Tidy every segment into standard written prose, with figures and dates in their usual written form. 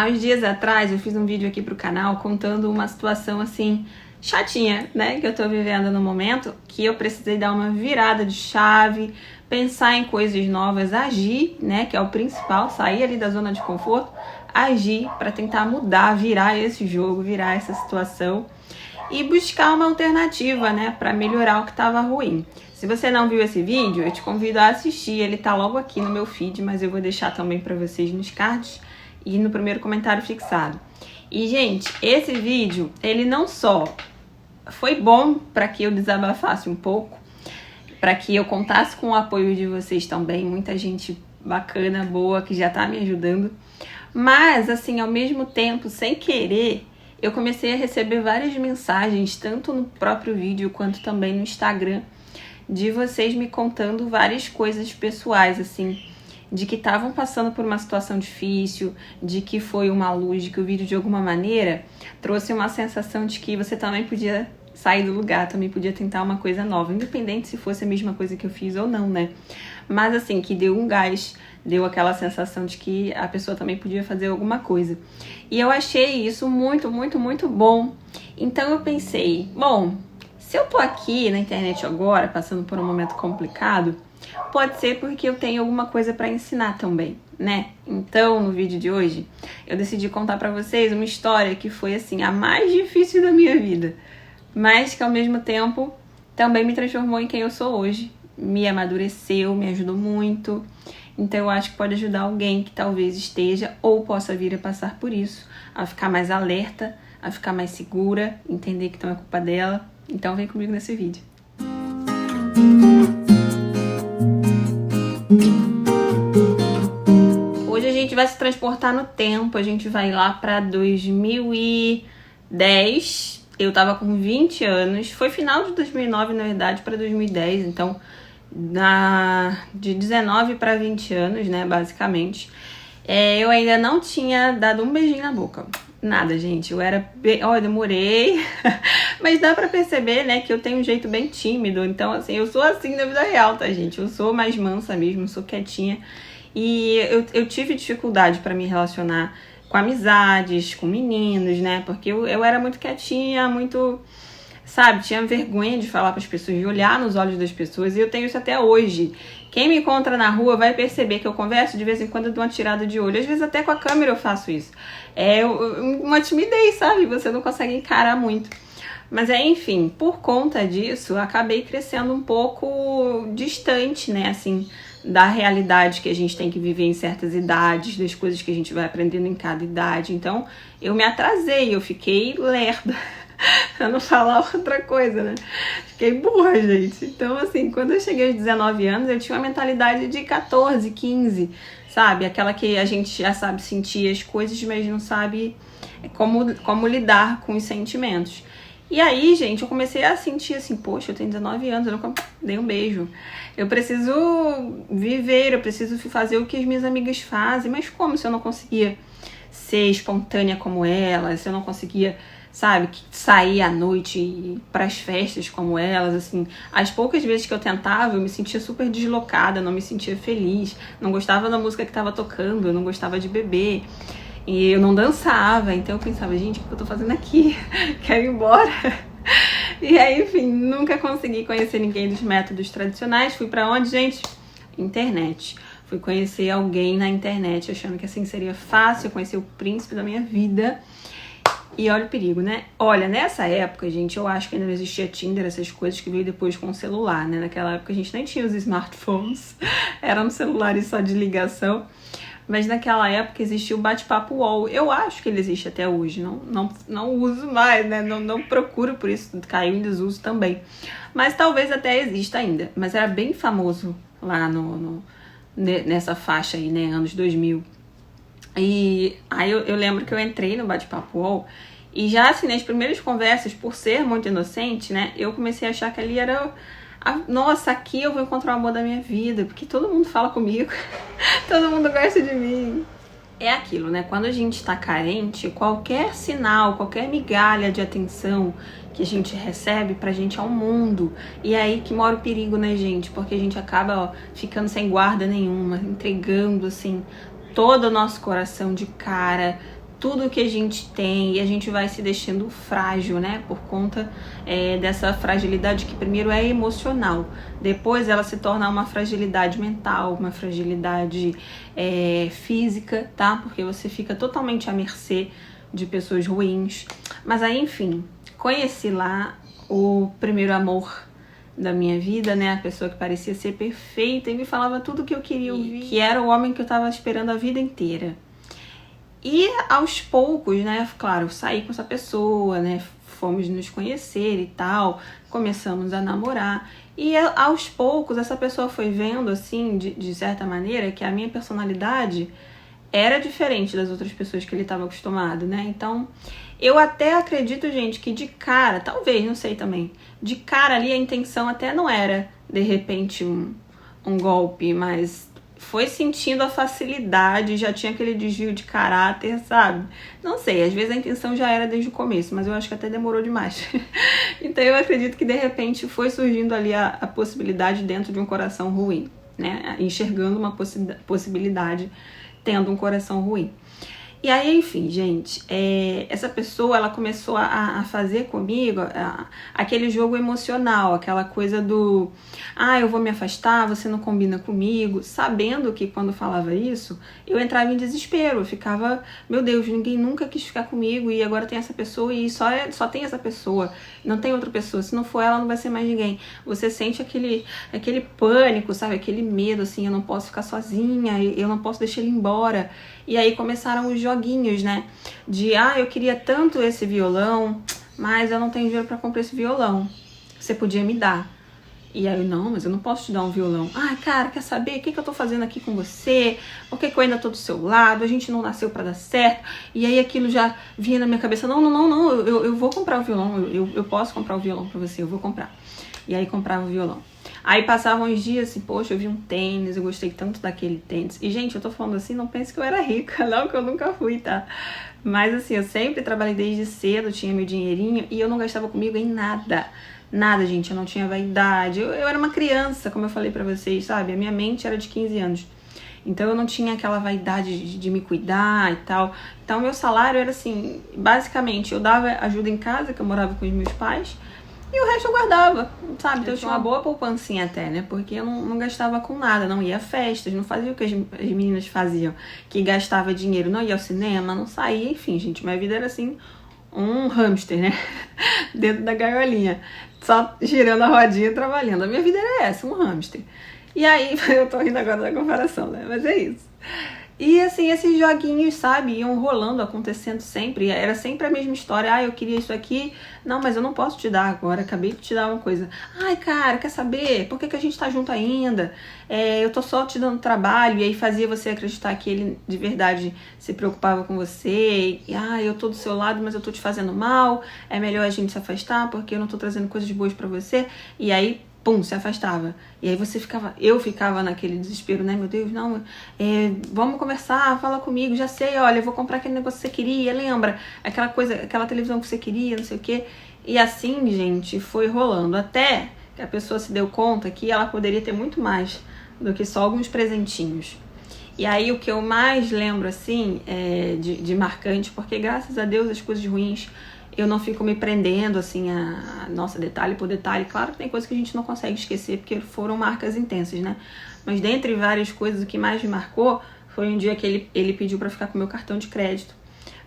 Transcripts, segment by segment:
Há uns dias atrás eu fiz um vídeo aqui pro canal contando uma situação assim chatinha, né, que eu tô vivendo no momento, que eu precisei dar uma virada de chave, pensar em coisas novas, agir, né, que é o principal, sair ali da zona de conforto, agir para tentar mudar, virar esse jogo, virar essa situação e buscar uma alternativa, né, para melhorar o que estava ruim. Se você não viu esse vídeo, eu te convido a assistir, ele tá logo aqui no meu feed, mas eu vou deixar também para vocês nos cards e no primeiro comentário fixado. E, gente, esse vídeo, ele não só foi bom para que eu desabafasse um pouco, para que eu contasse com o apoio de vocês também, muita gente bacana, boa, que já tá me ajudando, mas, assim, ao mesmo tempo, sem querer, eu comecei a receber várias mensagens, tanto no próprio vídeo quanto também no Instagram, de vocês me contando várias coisas pessoais, assim, de que estavam passando por uma situação difícil, de que foi uma luz, de que o vídeo de alguma maneira trouxe uma sensação de que você também podia sair do lugar, também podia tentar uma coisa nova, independente se fosse a mesma coisa que eu fiz ou não, né? Mas assim, que deu um gás, deu aquela sensação de que a pessoa também podia fazer alguma coisa. E eu achei isso muito, muito, muito bom. Então eu pensei, bom, se eu tô aqui na internet agora, passando por um momento complicado, pode ser porque eu tenho alguma coisa para ensinar também, né? Então, no vídeo de hoje, eu decidi contar para vocês uma história que foi, assim, a mais difícil da minha vida, mas que, ao mesmo tempo, também me transformou em quem eu sou hoje, me amadureceu, me ajudou muito. Então, eu acho que pode ajudar alguém que talvez esteja ou possa vir a passar por isso, a ficar mais alerta, a ficar mais segura, entender que não é culpa dela. Então, vem comigo nesse vídeo. Hoje a gente vai se transportar no tempo, a gente vai lá para 2010, eu tava com 20 anos, foi final de 2009 na verdade para 2010, então de 19 para 20 anos, né, basicamente. Eu ainda não tinha dado um beijinho na boca, nada, gente, eu demorei, mas dá pra perceber, né, que eu tenho um jeito bem tímido, então assim, eu sou assim na vida real, tá, gente, eu sou mais mansa mesmo, sou quietinha. E eu tive dificuldade para me relacionar com amizades, com meninos, né? Porque eu era muito quietinha, muito, sabe? Tinha vergonha de falar para as pessoas, de olhar nos olhos das pessoas. E eu tenho isso até hoje. Quem me encontra na rua vai perceber que eu converso, de vez em quando eu dou uma tirada de olho. Às vezes até com a câmera eu faço isso. É uma timidez, sabe? Você não consegue encarar muito. Mas enfim, por conta disso, eu acabei crescendo um pouco distante, né? Assim, da realidade que a gente tem que viver em certas idades, das coisas que a gente vai aprendendo em cada idade. Então, eu me atrasei, eu fiquei lerda, pra não falar outra coisa, né? Fiquei burra, gente. Então, assim, quando eu cheguei aos 19 anos, eu tinha uma mentalidade de 14, 15, sabe? Aquela que a gente já sabe sentir as coisas, mas não sabe como lidar com os sentimentos. E aí, gente, eu comecei a sentir assim, poxa, eu tenho 19 anos, eu nunca dei um beijo. Eu preciso viver, eu preciso fazer o que as minhas amigas fazem. Mas como se eu não conseguia ser espontânea como elas, se eu não conseguia, sabe, sair à noite e ir pras festas como elas, assim. As poucas vezes que eu tentava, eu me sentia super deslocada, não me sentia feliz, não gostava da música que tava tocando, eu não gostava de beber. E eu não dançava, então eu pensava, gente, o que eu tô fazendo aqui? Quero ir embora. E aí, enfim, nunca consegui conhecer ninguém dos métodos tradicionais. Fui pra onde, gente? Internet. Fui conhecer alguém na internet, achando que assim seria fácil, conhecer o príncipe da minha vida. E olha o perigo, né? Olha, nessa época, gente, eu acho que ainda não existia Tinder, essas coisas que veio depois com o celular, né? Naquela época a gente nem tinha os smartphones, eram celulares só de ligação. Mas naquela época existia o bate-papo UOL. Eu acho que ele existe até hoje. Não uso mais, né? Não procuro por isso. Caiu em desuso também. Mas talvez até exista ainda. Mas era bem famoso lá nessa faixa aí, né? Anos 2000. E aí eu lembro que eu entrei no bate-papo UOL. E já assim, nas primeiras conversas, por ser muito inocente, né? Eu comecei a achar que ali era... nossa, aqui eu vou encontrar o amor da minha vida, porque todo mundo fala comigo, todo mundo gosta de mim. É aquilo, né? Quando a gente tá carente, qualquer sinal, qualquer migalha de atenção que a gente recebe, pra gente é um mundo. E é aí que mora o perigo, né, gente? Porque a gente acaba, ficando sem guarda nenhuma, entregando, assim, todo o nosso coração de cara, tudo que a gente tem e a gente vai se deixando frágil, né? Por conta dessa fragilidade que primeiro é emocional, depois ela se torna uma fragilidade mental, uma fragilidade física, tá? Porque você fica totalmente à mercê de pessoas ruins. Mas aí, enfim, conheci lá o primeiro amor da minha vida, né? A pessoa que parecia ser perfeita e me falava tudo o que eu queria ouvir, que era o homem que eu tava esperando a vida inteira. E aos poucos, né, claro, eu saí com essa pessoa, né, fomos nos conhecer e tal, começamos a namorar. E aos poucos essa pessoa foi vendo, assim, de certa maneira, que a minha personalidade era diferente das outras pessoas que ele estava acostumado, né? Então, eu até acredito, gente, que de cara, talvez, não sei também, de cara ali a intenção até não era, de repente, um golpe, mas foi sentindo a facilidade, já tinha aquele desvio de caráter, sabe? Não sei, às vezes a intenção já era desde o começo, mas eu acho que até demorou demais. Então eu acredito que de repente foi surgindo ali a possibilidade dentro de um coração ruim, né? Enxergando uma possibilidade tendo um coração ruim. E aí, enfim, gente, essa pessoa, ela começou a fazer comigo aquele jogo emocional, aquela coisa do, eu vou me afastar, você não combina comigo, sabendo que quando falava isso, eu entrava em desespero, eu ficava, meu Deus, ninguém nunca quis ficar comigo e agora tem essa pessoa e só tem essa pessoa, não tem outra pessoa, se não for ela, não vai ser mais ninguém. Você sente aquele pânico, sabe, aquele medo, assim, eu não posso ficar sozinha, eu não posso deixar ele embora. E aí começaram os joguinhos, né? De, eu queria tanto esse violão, mas eu não tenho dinheiro pra comprar esse violão. Você podia me dar. E aí, não, mas eu não posso te dar um violão. Cara, quer saber o que eu tô fazendo aqui com você? Por que eu ainda tô do seu lado? A gente não nasceu pra dar certo. E aí aquilo já vinha na minha cabeça. Não, eu vou comprar o violão. Eu posso comprar o violão pra você, eu vou comprar. E aí comprava o violão. Aí passavam uns dias assim, poxa, eu vi um tênis, eu gostei tanto daquele tênis. E, gente, eu tô falando assim, não pense que eu era rica, não, que eu nunca fui, tá? Mas, assim, eu sempre trabalhei desde cedo, tinha meu dinheirinho e eu não gastava comigo em nada. Nada, gente, eu não tinha vaidade. Eu era uma criança, como eu falei pra vocês, sabe? A minha mente era de 15 anos. Então, eu não tinha aquela vaidade de me cuidar e tal. Então, meu salário era assim, basicamente, eu dava ajuda em casa, que eu morava com os meus pais, e o resto eu guardava, sabe? Então eu tinha uma boa poupancinha até, né? Porque eu não gastava com nada, não ia a festas, não fazia o que as meninas faziam, que gastava dinheiro, não ia ao cinema, não saía, enfim, gente. Minha vida era assim, um hamster, né? Dentro da gaiolinha, só girando a rodinha e trabalhando. A minha vida era essa, um hamster. E aí, eu tô rindo agora da comparação, né? Mas é isso. E assim, esses joguinhos, sabe, iam rolando, acontecendo sempre. Era sempre a mesma história. Eu queria isso aqui. Não, mas eu não posso te dar agora. Acabei de te dar uma coisa. Cara, quer saber? Por que a gente tá junto ainda? Eu tô só te dando trabalho. E aí fazia você acreditar que ele de verdade se preocupava com você. E, eu tô do seu lado, mas eu tô te fazendo mal. É melhor a gente se afastar porque eu não tô trazendo coisas boas pra você. E aí, pum, se afastava. E aí eu ficava naquele desespero, né? Meu Deus, não, vamos conversar, fala comigo, já sei, olha, eu vou comprar aquele negócio que você queria, lembra? Aquela coisa, aquela televisão que você queria, não sei o quê. E assim, gente, foi rolando. Até que a pessoa se deu conta que ela poderia ter muito mais do que só alguns presentinhos. E aí o que eu mais lembro, assim, de marcante, porque graças a Deus as coisas ruins eu não fico me prendendo, assim, nossa, detalhe por detalhe. Claro que tem coisas que a gente não consegue esquecer, porque foram marcas intensas, né? Mas dentre várias coisas, o que mais me marcou foi um dia que ele pediu pra ficar com meu cartão de crédito.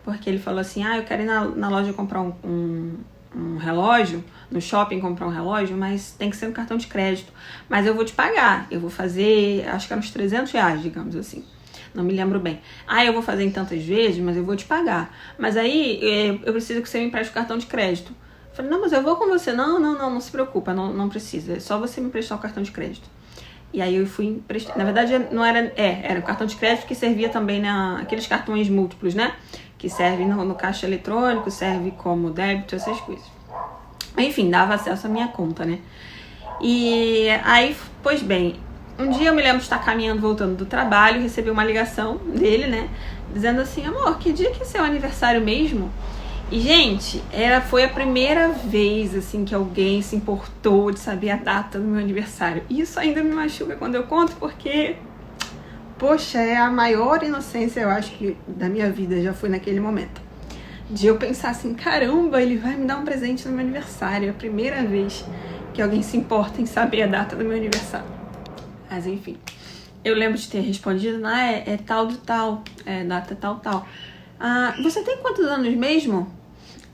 Porque ele falou assim, eu quero ir na loja comprar um relógio, no shopping comprar um relógio, mas tem que ser no cartão de crédito. Mas eu vou te pagar, eu vou fazer, acho que era uns R$300, digamos assim. Não me lembro bem. Eu vou fazer em tantas vezes, mas eu vou te pagar. Mas aí, eu preciso que você me empreste o cartão de crédito. Eu falei, não, mas eu vou com você. Não se preocupa, não precisa. É só você me emprestar o cartão de crédito. E aí eu fui emprestar. Na verdade, não era... era o cartão de crédito que servia também aqueles cartões múltiplos, né? Que serve no caixa eletrônico, serve como débito, essas coisas. Enfim, dava acesso à minha conta, né? E aí, pois bem... Um dia eu me lembro de estar caminhando, voltando do trabalho, recebi uma ligação dele, né? Dizendo assim, amor, que dia que é seu aniversário mesmo? E, gente, foi a primeira vez, assim, que alguém se importou de saber a data do meu aniversário. E isso ainda me machuca quando eu conto, porque poxa, é a maior inocência, eu acho que da minha vida já foi naquele momento. De eu pensar assim, caramba, ele vai me dar um presente no meu aniversário. É a primeira vez que alguém se importa em saber a data do meu aniversário. Mas enfim, eu lembro de ter respondido, é tal do tal, é data tal, tal. Você tem quantos anos mesmo?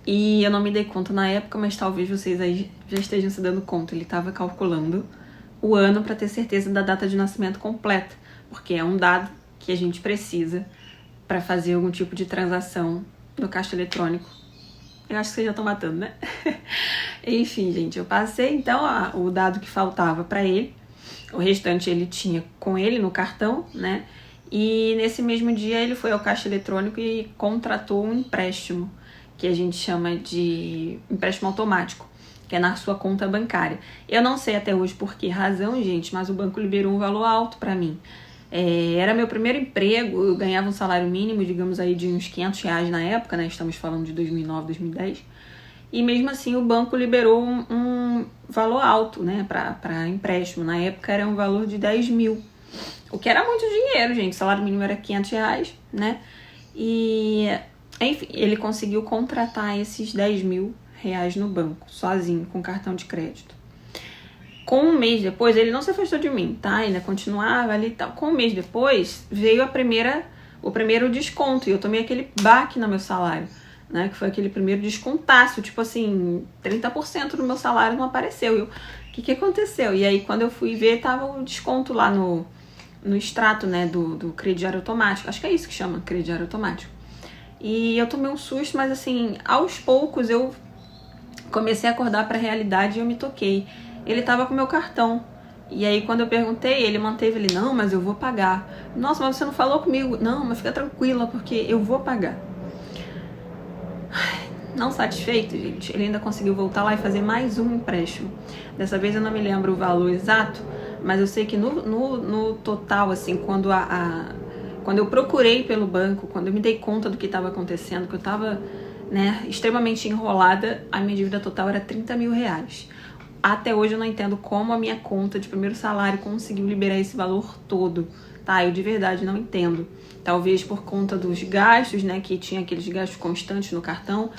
E eu não me dei conta na época, mas talvez vocês aí já estejam se dando conta. Ele estava calculando o ano para ter certeza da data de nascimento completa, porque é um dado que a gente precisa para fazer algum tipo de transação no caixa eletrônico. Eu acho que vocês já estão matando, né? Enfim, gente, eu passei então o dado que faltava para ele. O restante ele tinha com ele no cartão, né? E nesse mesmo dia ele foi ao caixa eletrônico e contratou um empréstimo, que a gente chama de empréstimo automático, que é na sua conta bancária. Eu não sei até hoje por que razão, gente, mas o banco liberou um valor alto para mim. Era meu primeiro emprego, eu ganhava um salário mínimo, digamos aí, de uns R$500 na época, né? Estamos falando de 2009, 2010. E mesmo assim o banco liberou um valor alto, né, para empréstimo. Na época era um valor de 10 mil, o que era muito dinheiro, gente. O salário mínimo era R$500, né? E, enfim, ele conseguiu contratar esses 10 mil reais no banco, sozinho, com cartão de crédito. Com um mês depois, ele não se afastou de mim, tá? Ainda continuava ali e tal. Com um mês depois, veio o primeiro desconto. E eu tomei aquele baque no meu salário, né? Que foi aquele primeiro descontaço. Tipo assim, 30% do meu salário não apareceu. E eu, o que aconteceu? E aí, quando eu fui ver, tava o desconto lá no extrato, né? Do crediário automático. Acho que é isso que chama, crediário automático. E eu tomei um susto, mas assim, aos poucos eu comecei a acordar para a realidade e eu me toquei. Ele tava com meu cartão. E aí quando eu perguntei, ele manteve, ele, não, mas eu vou pagar. Nossa, mas você não falou comigo. Não, mas fica tranquila, porque eu vou pagar. Não satisfeito, gente, ele ainda conseguiu voltar lá e fazer mais um empréstimo. Dessa vez eu não me lembro o valor exato, mas eu sei que no total, assim, quando eu procurei pelo banco, quando eu me dei conta do que estava acontecendo, que eu estava, né, extremamente enrolada, a minha dívida total era 30 mil reais. Até hoje eu não entendo como a minha conta de primeiro salário conseguiu liberar esse valor todo, tá? Eu de verdade não entendo. Talvez por conta dos gastos, né, que tinha aqueles gastos constantes no cartão,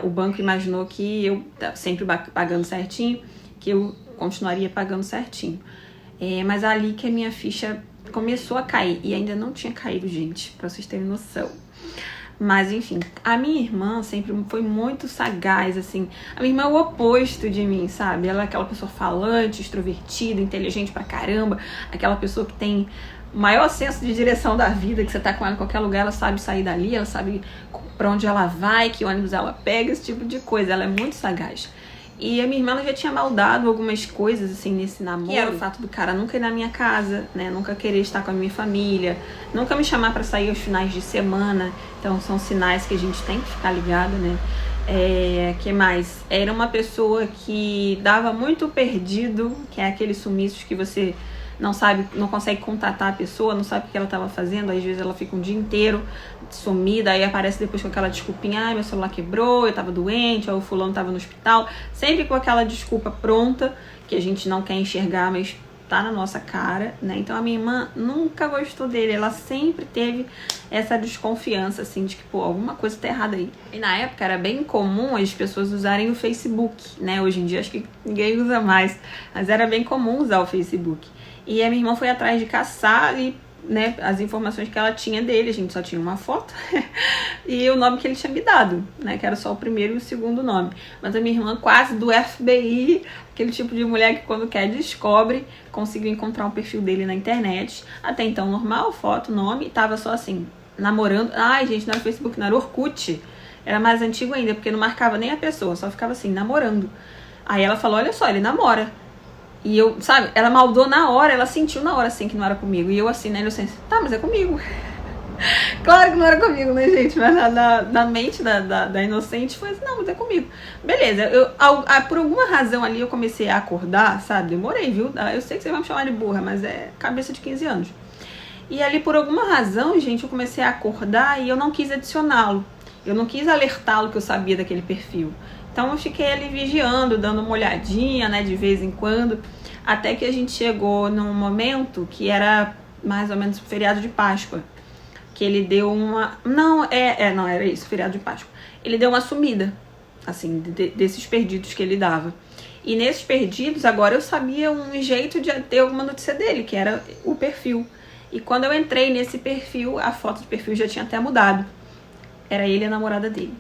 o banco imaginou que eu, sempre pagando certinho, que eu continuaria pagando certinho. Mas ali que a minha ficha começou a cair, e ainda não tinha caído, gente, pra vocês terem noção. Mas enfim, a minha irmã sempre foi muito sagaz, assim. A minha irmã é o oposto de mim, sabe? Ela é aquela pessoa falante, extrovertida, inteligente pra caramba. Aquela pessoa que tem o maior senso de direção da vida, que você tá com ela em qualquer lugar, ela sabe sair dali, ela sabe pra onde ela vai, que ônibus ela pega, esse tipo de coisa. Ela é muito sagaz. E a minha irmã já tinha maldado algumas coisas, assim, nesse namoro. Que era o fato do cara nunca ir na minha casa, né? Nunca querer estar com a minha família. Nunca me chamar pra sair aos finais de semana. Então, são sinais que a gente tem que ficar ligado, né? Que mais? Era uma pessoa que dava muito perdido, que é aqueles sumiços que você não sabe, não consegue contatar a pessoa, não sabe o que ela estava fazendo. Às vezes ela fica um dia inteiro sumida, aí aparece depois com aquela desculpinha, ai, meu celular quebrou, eu tava doente, ou o fulano tava no hospital, sempre com aquela desculpa pronta, que a gente não quer enxergar, mas tá na nossa cara, né? Então a minha irmã nunca gostou dele, ela sempre teve essa desconfiança, assim, de que, pô, alguma coisa tá errada aí. E na época era bem comum as pessoas usarem o Facebook, né? Hoje em dia acho que ninguém usa mais, mas era bem comum usar o Facebook. E a minha irmã foi atrás de caçar ali, né, as informações que ela tinha dele. A gente só tinha uma foto e o nome que ele tinha me dado, né, que era só o primeiro e o segundo nome. Mas a minha irmã, quase do FBI, aquele tipo de mulher que quando quer descobre, conseguiu encontrar um perfil dele na internet. Até então normal, foto, nome, tava só assim, namorando. Ai, gente, não era Facebook, não era Orkut. Era mais antigo ainda, porque não marcava nem a pessoa, só ficava assim, namorando. Aí ela falou, olha só, ele namora. E eu, sabe, ela maldou na hora, ela sentiu na hora, assim, que não era comigo. E eu, assim, na inocência, tá, mas é comigo. Claro que não era comigo, né, gente? Mas na mente da inocente foi assim, não, mas é comigo. Beleza, por alguma razão ali eu comecei a acordar, sabe? Demorei, viu? Eu sei que vocês vão me chamar de burra, mas é cabeça de 15 anos. E ali, por alguma razão, gente, eu comecei a acordar e eu não quis adicioná-lo. Eu não quis alertá-lo que eu sabia daquele perfil. Então eu fiquei ali vigiando, dando uma olhadinha, né, de vez em quando, até que a gente chegou num momento que era mais ou menos feriado de Páscoa, que ele deu uma... Não era isso, feriado de Páscoa. Ele deu uma sumida, assim, desses perdidos que ele dava. E nesses perdidos, agora eu sabia um jeito de ter alguma notícia dele, que era o perfil. E quando eu entrei nesse perfil, a foto do perfil já tinha até mudado. Era ele e a namorada dele.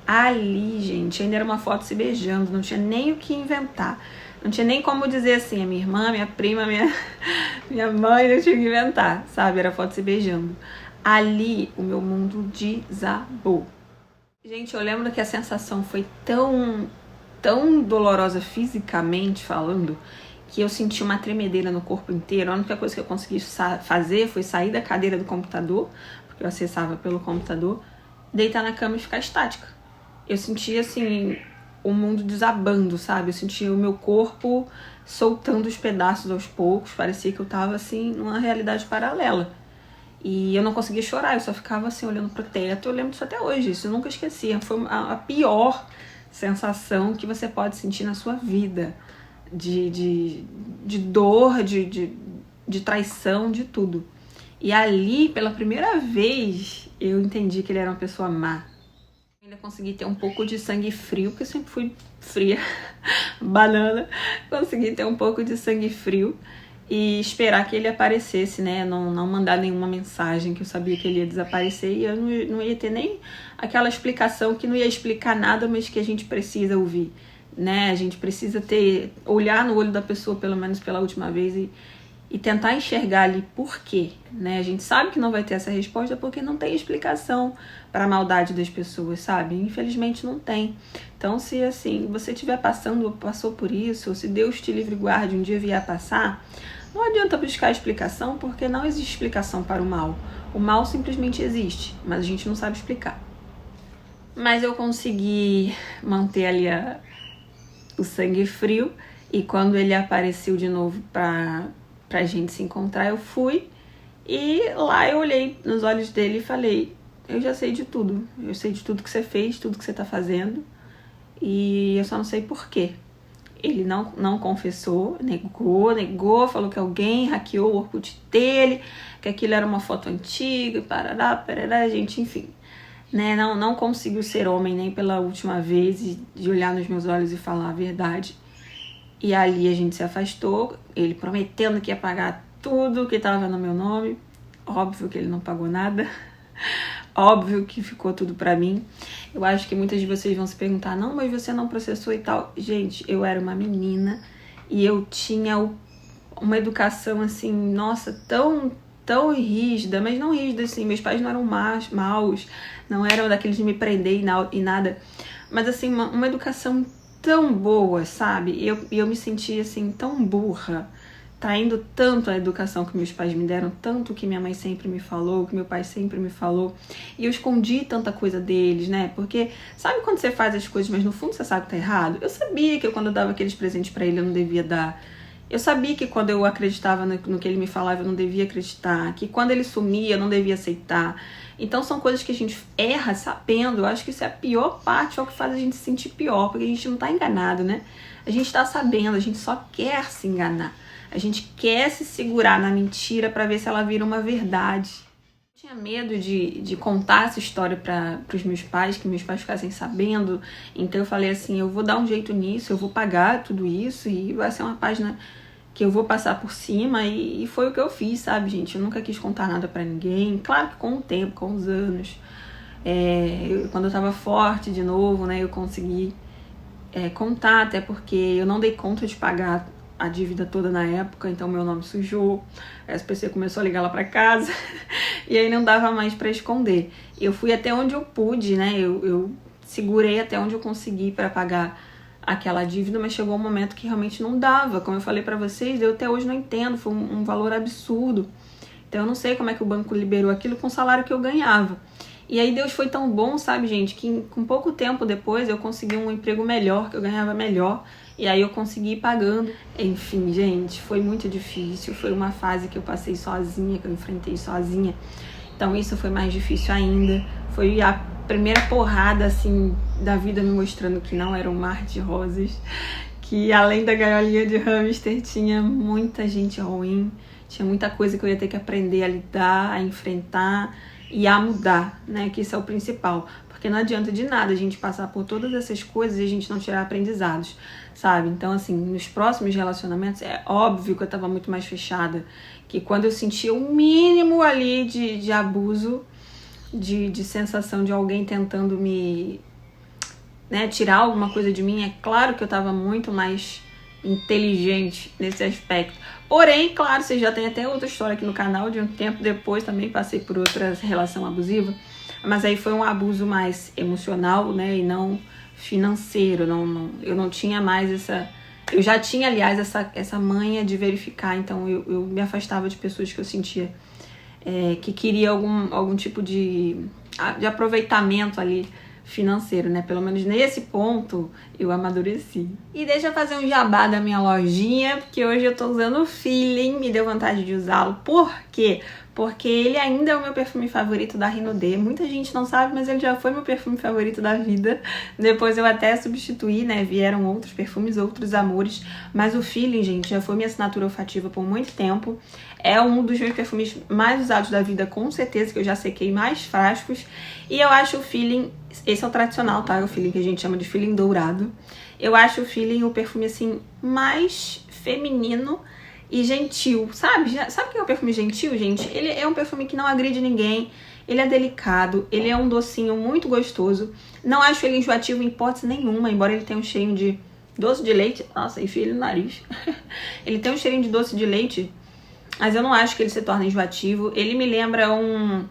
Ali, gente, ainda era uma foto se beijando, não tinha nem o que inventar. Não tinha nem como dizer assim, a minha irmã, minha prima, minha mãe, não tinha que inventar, sabe? Era foto se beijando. Ali, o meu mundo desabou. Gente, eu lembro que a sensação foi tão dolorosa fisicamente falando, que eu senti uma tremedeira no corpo inteiro. A única coisa que eu consegui fazer foi sair da cadeira do computador, porque eu acessava pelo computador, deitar na cama e ficar estática. Eu sentia, assim, o mundo desabando, sabe? Eu sentia o meu corpo soltando os pedaços aos poucos. Parecia que eu tava, assim, numa realidade paralela. E eu não conseguia chorar, eu só ficava, assim, olhando pro teto. Eu lembro disso até hoje, isso eu nunca esqueci. Foi a pior sensação que você pode sentir na sua vida. De dor, de traição, de tudo. E ali, pela primeira vez, eu entendi que ele era uma pessoa má. Ainda consegui ter um pouco de sangue frio, porque eu sempre fui fria, banana. Consegui ter um pouco de sangue frio e esperar que ele aparecesse, né? Não mandar nenhuma mensagem, que eu sabia que ele ia desaparecer e eu não ia ter nem aquela explicação que não ia explicar nada, mas que a gente precisa ouvir, né? A gente precisa olhar no olho da pessoa, pelo menos pela última vez, e tentar enxergar ali por quê, né? A gente sabe que não vai ter essa resposta porque não tem explicação para a maldade das pessoas, sabe? Infelizmente não tem. Então, se assim, você estiver passando ou passou por isso, ou se Deus te livre e guarde um dia vier a passar, não adianta buscar explicação, porque não existe explicação para o mal. O mal simplesmente existe, mas a gente não sabe explicar. Mas eu consegui manter ali o sangue frio, e quando ele apareceu de novo pra gente se encontrar, eu fui, e lá eu olhei nos olhos dele e falei: eu já sei de tudo, eu sei de tudo que você fez, tudo que você tá fazendo, e eu só não sei por quê. Ele não confessou, negou, falou que alguém hackeou o Orkut dele, que aquilo era uma foto antiga, parará, gente, enfim, né? Não conseguiu ser homem nem pela última vez, de olhar nos meus olhos e falar a verdade. E ali a gente se afastou, ele prometendo que ia pagar tudo que estava no meu nome. Óbvio que ele não pagou nada. Óbvio que ficou tudo pra mim. Eu acho que muitas de vocês vão se perguntar: não, mas você não processou e tal. Gente, eu era uma menina e eu tinha uma educação assim, nossa, tão rígida, mas não rígida assim. Meus pais não eram maus, não eram daqueles de me prender e nada. Mas assim, uma educação tão boa, sabe? E eu me sentia assim, tão burra, traindo tanto a educação que meus pais me deram, tanto que minha mãe sempre me falou, que meu pai sempre me falou, e eu escondi tanta coisa deles, né? Porque sabe quando você faz as coisas, mas no fundo você sabe que tá errado? Eu sabia que quando eu dava aqueles presentes pra ele eu não devia dar. Eu sabia que quando eu acreditava no que ele me falava eu não devia acreditar, que quando ele sumia eu não devia aceitar. Então são coisas que a gente erra sabendo. Eu acho que isso é a pior parte, é o que faz a gente se sentir pior, porque a gente não tá enganado, né? A gente tá sabendo, a gente só quer se enganar. A gente quer se segurar na mentira para ver se ela vira uma verdade. Eu tinha medo de contar essa história para os meus pais, que meus pais ficassem sabendo. Então eu falei assim: eu vou dar um jeito nisso, eu vou pagar tudo isso e vai ser uma página que eu vou passar por cima. E foi o que eu fiz, sabe, gente? Eu nunca quis contar nada para ninguém. Claro que com o tempo, com os anos, quando eu tava forte de novo, né, eu consegui contar, até porque eu não dei conta de pagar a dívida toda na época, então meu nome sujou, a SPC começou a ligar lá pra casa, e aí não dava mais pra esconder. Eu fui até onde eu pude, né, eu segurei até onde eu consegui pra pagar aquela dívida, mas chegou um momento que realmente não dava. Como eu falei pra vocês, eu até hoje não entendo, foi um valor absurdo. Então eu não sei como é que o banco liberou aquilo com o salário que eu ganhava. E aí Deus foi tão bom, sabe, gente, que com pouco tempo depois eu consegui um emprego melhor, que eu ganhava melhor, e aí eu consegui ir pagando. Enfim, gente, foi muito difícil, foi uma fase que eu passei sozinha, que eu enfrentei sozinha. Então isso foi mais difícil ainda. Foi a primeira porrada, assim, da vida me mostrando que não era um mar de rosas, que além da gaiolinha de hamster tinha muita gente ruim, Tinha muita coisa que eu ia ter que aprender a lidar, a enfrentar e a mudar, né? Que isso é o principal. Porque não adianta de nada a gente passar por todas essas coisas e a gente não tirar aprendizados, sabe? Então, assim, nos próximos relacionamentos, é óbvio que eu tava muito mais fechada. Que quando eu sentia o mínimo ali de abuso, de sensação de alguém tentando me, né, tirar alguma coisa de mim, é claro que eu tava muito mais inteligente nesse aspecto. Porém, claro, você já tem até outra história aqui no canal, de um tempo depois também passei por outra relação abusiva, mas aí foi um abuso mais emocional, né, e não financeiro. Eu não tinha mais essa... Eu já tinha, aliás, essa manha de verificar, então eu me afastava de pessoas que eu sentia que queria algum tipo de aproveitamento ali financeiro, né? Pelo menos nesse ponto eu amadureci. E deixa eu fazer um jabá da minha lojinha, porque hoje eu tô usando o Feeling, me deu vontade de usá-lo. Por quê? Porque ele ainda é o meu perfume favorito da Rinodê. Muita gente não sabe, mas ele já foi meu perfume favorito da vida. Depois eu até substituí, né? Vieram outros perfumes, outros amores. Mas o Feeling, gente, já foi minha assinatura olfativa por muito tempo. É um dos meus perfumes mais usados da vida, com certeza, que eu já sequei mais frascos. E eu acho o Feeling, esse é o tradicional, tá? É o Feeling que a gente chama de Feeling dourado. Eu acho o Feeling o perfume, assim, mais feminino e gentil, sabe? Sabe o que é um perfume gentil, gente? Ele é um perfume que não agride ninguém, ele é delicado, ele é um docinho muito gostoso. Não acho ele enjoativo em hipótese nenhuma, embora ele tenha um cheirinho de doce de leite. Nossa, enfia ele no nariz. Ele tem um cheirinho de doce de leite, mas eu não acho que ele se torne enjoativo. Ele me lembra um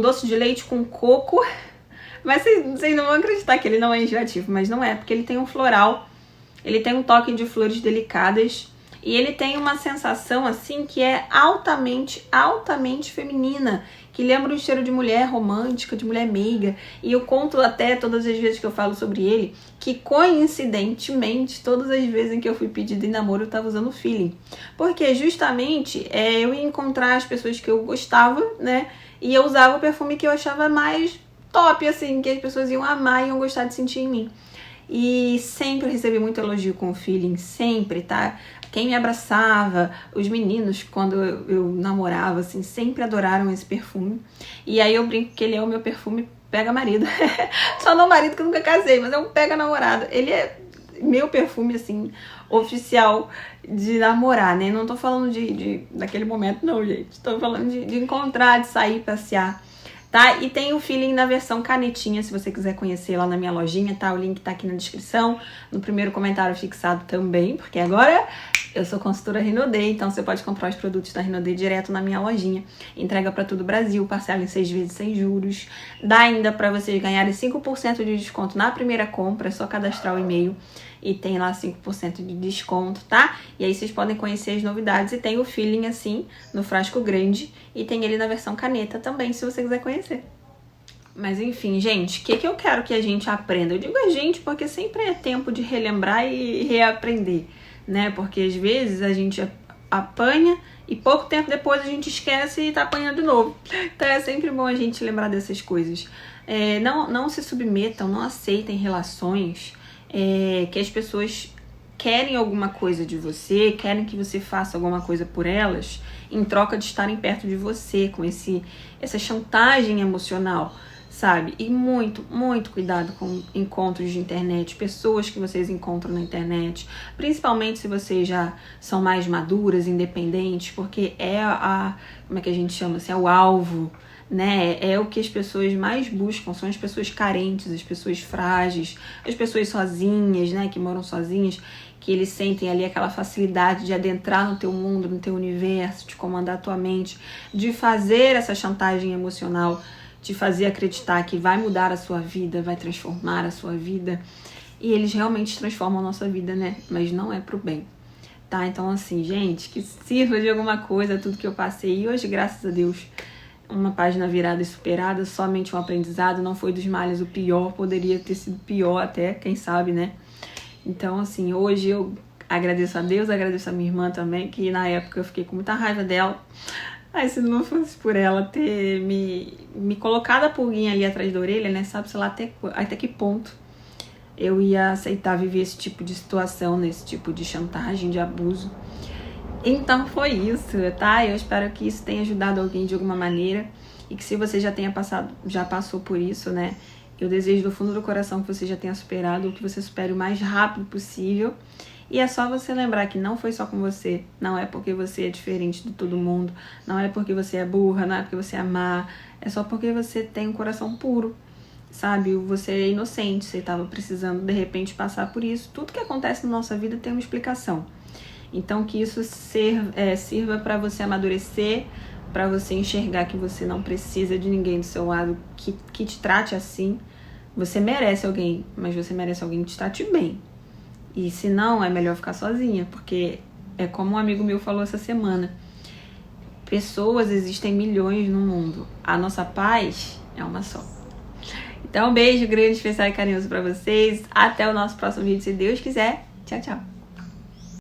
doce de leite com coco, mas vocês não vão acreditar que ele não é enjoativo, mas não é, porque ele tem um floral, ele tem um toque de flores delicadas, e ele tem uma sensação assim que é altamente feminina, que lembra um cheiro de mulher romântica, de mulher meiga. E eu conto até todas as vezes que eu falo sobre ele, que coincidentemente, todas as vezes em que eu fui pedida em namoro, eu tava usando o Feeling. Porque justamente eu ia encontrar as pessoas que eu gostava, né? E eu usava o perfume que eu achava mais top, assim, que as pessoas iam amar e iam gostar de sentir em mim. E sempre recebi muito elogio com o Feeling, sempre, tá? Quem me abraçava, os meninos, quando eu namorava, assim, sempre adoraram esse perfume. E aí eu brinco que ele é o meu perfume pega marido. Só não marido que eu nunca casei, mas é um pega namorado. Ele é meu perfume, assim, oficial de namorar, né? Não tô falando daquele momento, não, gente. Tô falando de encontrar, de sair, passear. Tá? E tem o Feeling na versão canetinha, se você quiser conhecer lá na minha lojinha, tá? O link tá aqui na descrição, no primeiro comentário fixado também, porque agora eu sou consultora Rinodê, então você pode comprar os produtos da Rinodê direto na minha lojinha. Entrega pra todo o Brasil, parcela em 6 vezes sem juros. Dá ainda pra vocês ganharem 5% de desconto na primeira compra, é só cadastrar o e-mail e tem lá 5% de desconto, tá? E aí vocês podem conhecer as novidades. E tem o Feeling assim, no frasco grande, e tem ele na versão caneta também, se você quiser conhecer. Mas enfim, gente, o que eu quero que a gente aprenda? Eu digo a gente porque sempre é tempo de relembrar e reaprender, né? Porque às vezes a gente apanha e pouco tempo depois a gente esquece e tá apanhando de novo. Então é sempre bom a gente lembrar dessas coisas. Não se submetam, não aceitem relações que as pessoas querem alguma coisa de você, querem que você faça alguma coisa por elas, em troca de estarem perto de você, com essa chantagem emocional, sabe? E muito cuidado com encontros de internet, pessoas que vocês encontram na internet, principalmente se vocês já são mais maduras, independentes, porque como é que a gente chama assim, é o alvo, né? É o que as pessoas mais buscam, são as pessoas carentes, as pessoas frágeis, as pessoas sozinhas, né? Que moram sozinhas, que eles sentem ali aquela facilidade de adentrar no teu mundo, no teu universo, de comandar a tua mente, de fazer essa chantagem emocional, de fazer acreditar que vai mudar a sua vida, vai transformar a sua vida. E eles realmente transformam a nossa vida, né? Mas não é pro bem, tá? Então assim, gente, que sirva de alguma coisa tudo que eu passei. E hoje, graças a Deus, uma página virada e superada, somente um aprendizado, não foi dos males o pior, poderia ter sido pior até, quem sabe, né? Então, assim, hoje eu agradeço a Deus, agradeço a minha irmã também, que na época eu fiquei com muita raiva dela. Aí se não fosse por ela ter me colocado a pulguinha ali atrás da orelha, né, sabe-se lá até que ponto eu ia aceitar viver esse tipo de situação, nesse tipo de chantagem, de abuso. Então foi isso, tá? Eu espero que isso tenha ajudado alguém de alguma maneira e que se você já passou por isso, né? Eu desejo do fundo do coração que você já tenha superado ou que você supere o mais rápido possível. E é só você lembrar que não foi só com você, não é porque você é diferente de todo mundo, não é porque você é burra, não é porque você é má, é só porque você tem um coração puro, sabe? Você é inocente, você estava precisando de repente passar por isso. Tudo que acontece na nossa vida tem uma explicação. Então que isso sirva para você amadurecer, para você enxergar que você não precisa de ninguém do seu lado que te trate assim. Você merece alguém, mas você merece alguém que te trate bem. E se não, é melhor ficar sozinha, porque é como um amigo meu falou essa semana. Pessoas existem milhões no mundo. A nossa paz é uma só. Então, um beijo grande, especial e carinhoso pra vocês. Até o nosso próximo vídeo, se Deus quiser. Tchau, tchau.